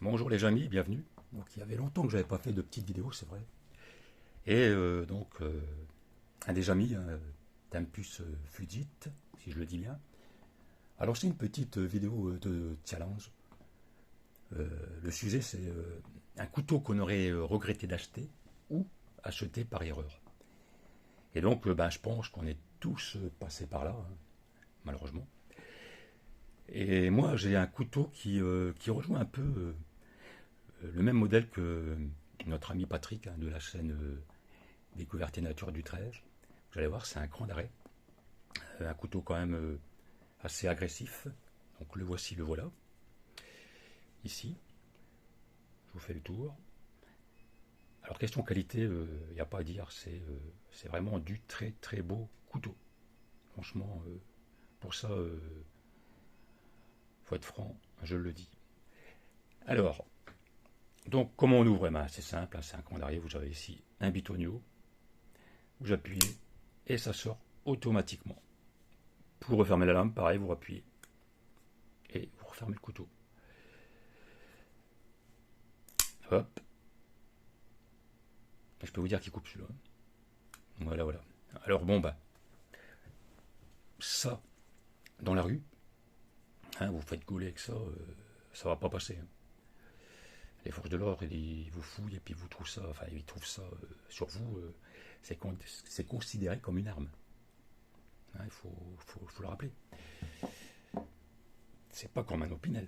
Bonjour les amis, bienvenue. Donc il y avait longtemps que j'avais pas fait de petites vidéos, c'est vrai. Et un des amis, Tempus Fugit, si je le dis bien, a lancé une petite vidéo de challenge. Le sujet c'est un couteau qu'on aurait regretté d'acheter ou acheté par erreur. Et donc je pense qu'on est tous passés par là, hein, malheureusement. Et moi j'ai un couteau qui rejoint un peu le même modèle que notre ami Patrick, hein, de la chaîne Découverte et Nature du 13. Vous allez voir, c'est un cran d'arrêt. Un couteau quand même assez agressif. Donc le voici, le voilà. Ici, je vous fais le tour. Alors question qualité, il n'y a pas à dire, c'est vraiment du très très beau couteau. Franchement, pour ça, faut être franc, je le dis. Alors, donc comment on ouvre? C'est simple, hein, c'est un cran d'arrêt. Vous avez ici un bitonio. Vous appuyez et ça sort automatiquement. Pour refermer la lame, pareil, vous appuyez et vous refermez le couteau. Hop. Je peux vous dire qu'il coupe celui-là. Voilà, voilà. Alors bon, ça, dans la rue, hein, vous faites gauler avec ça, ça va pas passer. Hein. Les forces de l'ordre, ils vous fouillent et puis vous trouvent ça, enfin ils trouvent ça sur vous, c'est considéré comme une arme. Hein, il faut le rappeler. C'est pas comme un opinel.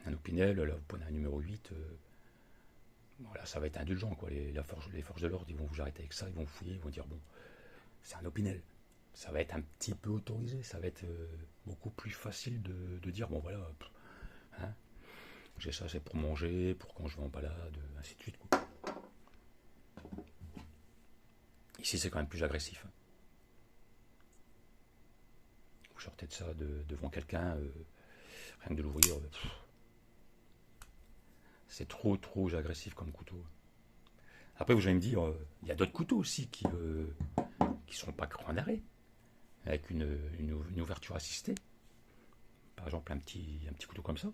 Un opinel, là, vous prenez un numéro 8, voilà, ça va être indulgent, quoi. Les forces de l'ordre, ils vont vous arrêter avec ça, ils vont vous fouiller, ils vont dire, bon, c'est un opinel. Ça va être un petit peu autorisé, ça va être beaucoup plus facile de dire, bon, voilà, hein, j'ai ça, c'est pour manger, pour quand je vais en balade, ainsi de suite, quoi. Ici, c'est quand même plus agressif. Hein. Vous sortez de ça devant quelqu'un, rien que de l'ouvrir, c'est trop agressif comme couteau. Après, vous allez me dire, il y a d'autres couteaux aussi qui sont pas crans d'arrêt, avec une ouverture assistée. Par exemple, un petit couteau comme ça.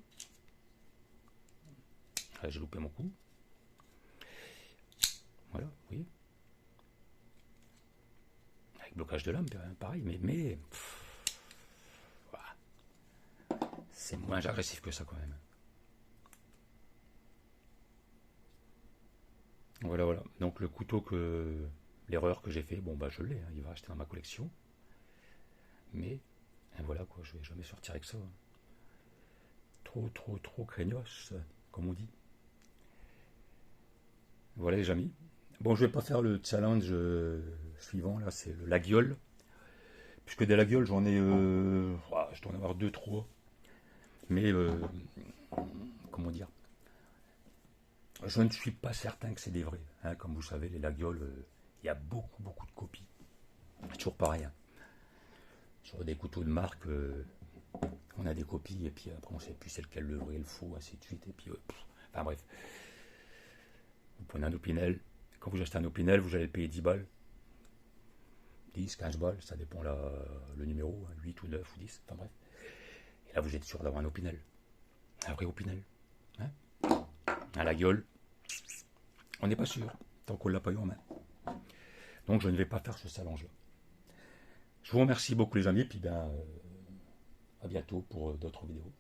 Là, j'ai loupé mon coup. Voilà, vous voyez. Avec blocage de lame, pareil, mais voilà. C'est moins agressif que ça quand même. Voilà, voilà. Donc le couteau l'erreur que j'ai fait, bon je l'ai, hein, il va rester dans ma collection. Mais voilà quoi, je vais jamais sortir avec ça. Trop craignos, comme on dit. Voilà les amis. Bon, je vais pas faire le challenge suivant, là, c'est la guiole. Puisque des laguioles, j'en ai. Je dois en avoir deux, trois. Mais, comment dire, je ne suis pas certain que c'est des vrais. Hein, comme vous savez, les laguioles, il y a beaucoup de copies. Toujours pareil. Hein. Sur des couteaux de marque, on a des copies, et puis après, on ne sait plus c'est lequel le vrai, le faux, ainsi de suite. Et puis, enfin bref. Vous prenez un opinel. Quand vous achetez un opinel, vous allez payer 10 balles. 10, 15 balles, ça dépend le numéro, 8 ou 9 ou 10, enfin bref. Et là, vous êtes sûr d'avoir un opinel. Un vrai opinel. Hein, à la gueule, on n'est pas sûr, tant qu'on ne l'a pas eu en main. Donc, je ne vais pas faire ce challenge-là. Je vous remercie beaucoup, les amis, et puis à bientôt pour d'autres vidéos.